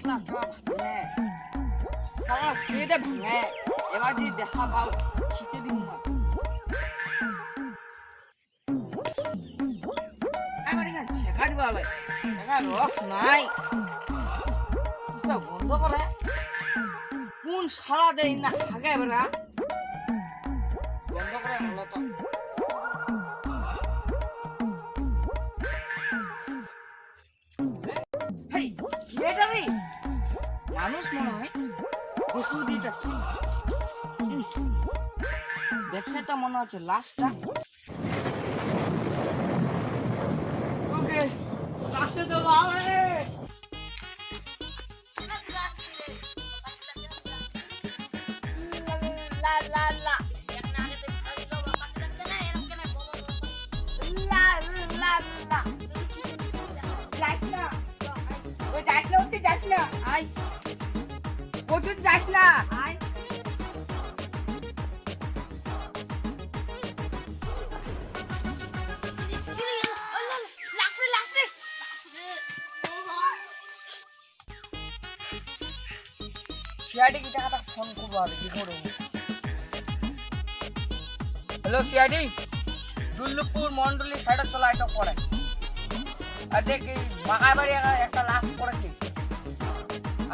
ভাঙে সারা খেয়ে ভাঙে এবার যদি দেখা পাও খিচে দিন না এবার এখানে ছেঁকা দিবা লাগে এখানে রস নাই বন্ধ করে কোন সারা দেয় না হাগে বেলা বন্ধ করে হলো তো মানুষ মনে হয় পশু দিয়ে যাচ্ছে দেখে তো মনে হচ্ছে লাশটা ওকে লাশে তো বাবারে লা লা লা একটা আগে তো ভালো ছিল বাবা কাছে দেখতে না এরকম কেন লা লা লা যাস না ওই যাস না উঠতে যাস না আই কোথাও যাস না আই সিআইডি কি টাকাটা ফোন করবো আর কি করব হ্যালো সিআইডি দুর্লভপুর মন্ডলী সাইডে চলা এটা পড়ে আর দেখি বাগায় বাড়ি একটা লাশ পড়েছে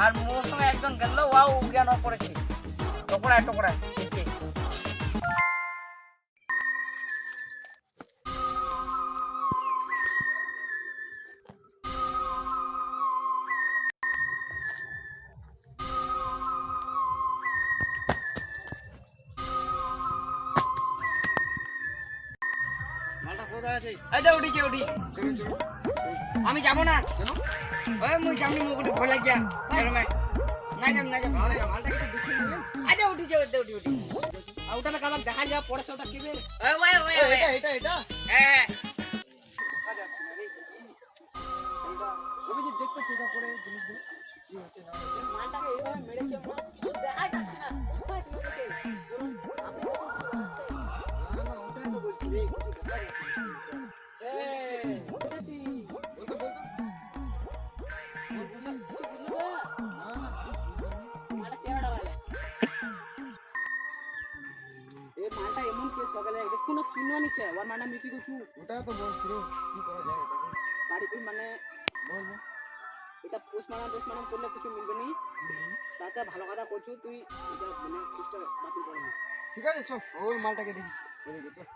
আর মোর সঙ্গে একজন গেল ওয়াও জ্ঞান পড়েছে টকরায় টকরায় দেখে আমি যাবো না ওই মুই যাবনি মুখ ভয় লাগিয়া না যাম না যাম আচ্ছা উঠিছে উঠি ওটা না কালাক দেখা যাওয়া পড়েছে ওটা কি বের এটা হ্যাঁ অভিজিৎ দেখতে চেষ্টা করে জিনিসগুলো কি হচ্ছে না হচ্ছে মালটাকে এইভাবে মেরেছে দেখা যাচ্ছে না সকালে কোনো কিনো নিচ্ছে ওর মানে আমি কি করছু ওটা তো বলছি রে কি করা যায় এটাকে বাড়ি তুই মানে বলবো এটা পোস্টমার্টম করলে কিছু মিলবে নি তাতে ভালো কথা করছু তুই এটা মানে চেষ্টা বাতিল করে না ঠিক আছে চল ওই মালটাকে দেখি এদিকে চল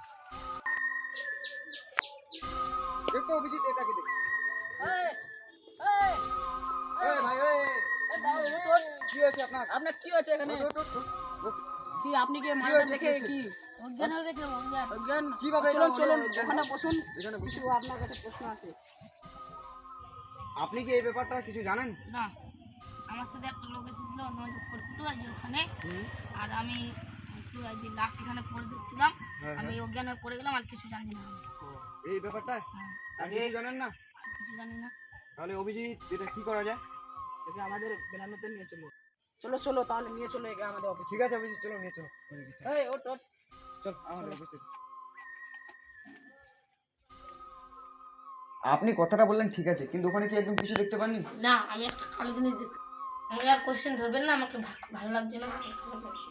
দেখো অভিজিৎ এটাকে দেখ এই ভাই এই দাও তোর কি হয়েছে আপনার কি হয়েছে এখানে কি আপনি কি মালটা দেখে কি অজ্ঞান হয়ে গেছিল অজ্ঞান কিভাবে চলুন ওখানে বসুন এখানে কিছু আপনার কাছে প্রশ্ন আছে আপনি কি এই ব্যাপারটা কিছু জানেন না আমার সাথে একটা লোক এসেছিল নজর ফটো আছে ওখানে আর আমি একটু আজ লাশ এখানে পড়ে দেখছিলাম আমি অজ্ঞান হয়ে পড়ে গেলাম আর কিছু জানি না এই ব্যাপারটা আপনি কিছু জানেন না কিছু জানি না তাহলে অভিজিৎ এটা কি করা যায় এটা আমাদের বেনানোতে নিয়ে চলো তাহলে নিয়ে চলে আমাদের অফিস ঠিক আছে অভিজিৎ চলো নিয়ে চলো এই ওঠ চল আমাদের অফিসে আপনি কথাটা বললেন ঠিক আছে কিন্তু ওখানে কি একদম কিছু দেখতে পাননি না আমি একটা কালো জিনিস দেখতে আমি আর কোশ্চেন ধরবেন না আমাকে ভালো লাগছে না খারাপ লাগছে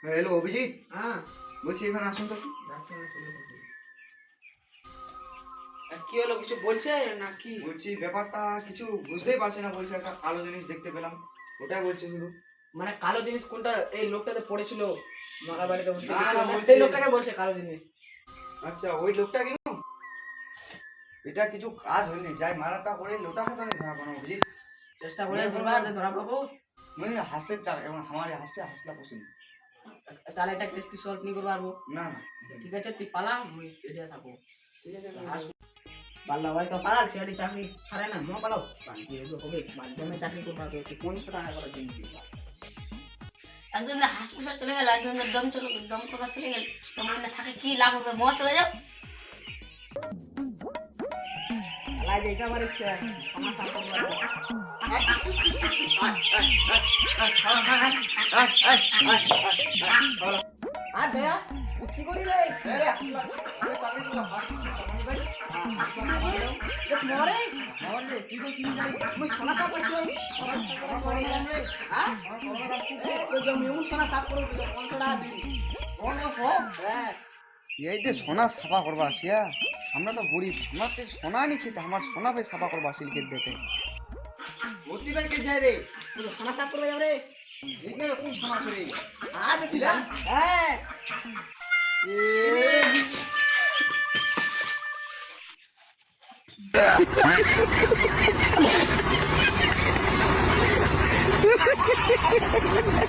হ্যালো অভিজিৎ হ্যাঁ বলছি এখানে আসুন তো কি হলো কিছু বলছে না কি বলছি ব্যাপারটা কিছু বুঝতেই পারছি না বলছে একটা কালো জিনিস দেখতে পেলাম ওটাই বলছে শুধু মানে কালো জিনিস কোনটা এই লোকটাতে পড়েছিল মাগা বাড়িতে সেই লোকটাকে বলছে কালো জিনিস আচ্ছা ওই লোকটা কেন এটা কিছু কাজ হয়নি যাই মারাটা করে লোকটা খাতা নেই ধরা পাবো বুঝি চেষ্টা করে ধরা পাবো মানে হাসলে চাল এবং আমার হাসলা পছন্দ তাহলে এটা কেস তুই সলভ নিয়ে করবো পারবো না ঠিক আছে তুই পালা আমি এরিয়া থাকবো ঠিক আছে পাল্লা ভাই তো পালা ছেড়ে চাকরি ছাড়ে না মো পালাও বাকি এগুলো হবে মাধ্যমে চাকরি করবা তো 500 টাকা করে দিন দিবা একজন হাসপাতাল চলে গেল একজন দম করা চলে গেল তোমার না থাকে কি লাভ হবে মো চলে যাও আলাই যেটা আমার ইচ্ছা সমস্যা করব আর দয়া কি করি রে আরে চাকরি করব মরে তুমি সোনা সাপ করছো হ্যাঁ সোনা সাপ করো 500 টাকা দিবি হ্যাঁ এই যে সোনা সাফা করবা আসিয়া আমরা তো গরিব আমরা তো সোনা নিচ্ছি তো আমার সোনা পে সাফা করবা সিল্কের দেখে মতি ব্যাংকে যাই রে তুই সোনা সাপ করবে যাবে রে দেখলে কোন সোনা করে আজ দিলা হ্যাঁ Ha ha ha ha!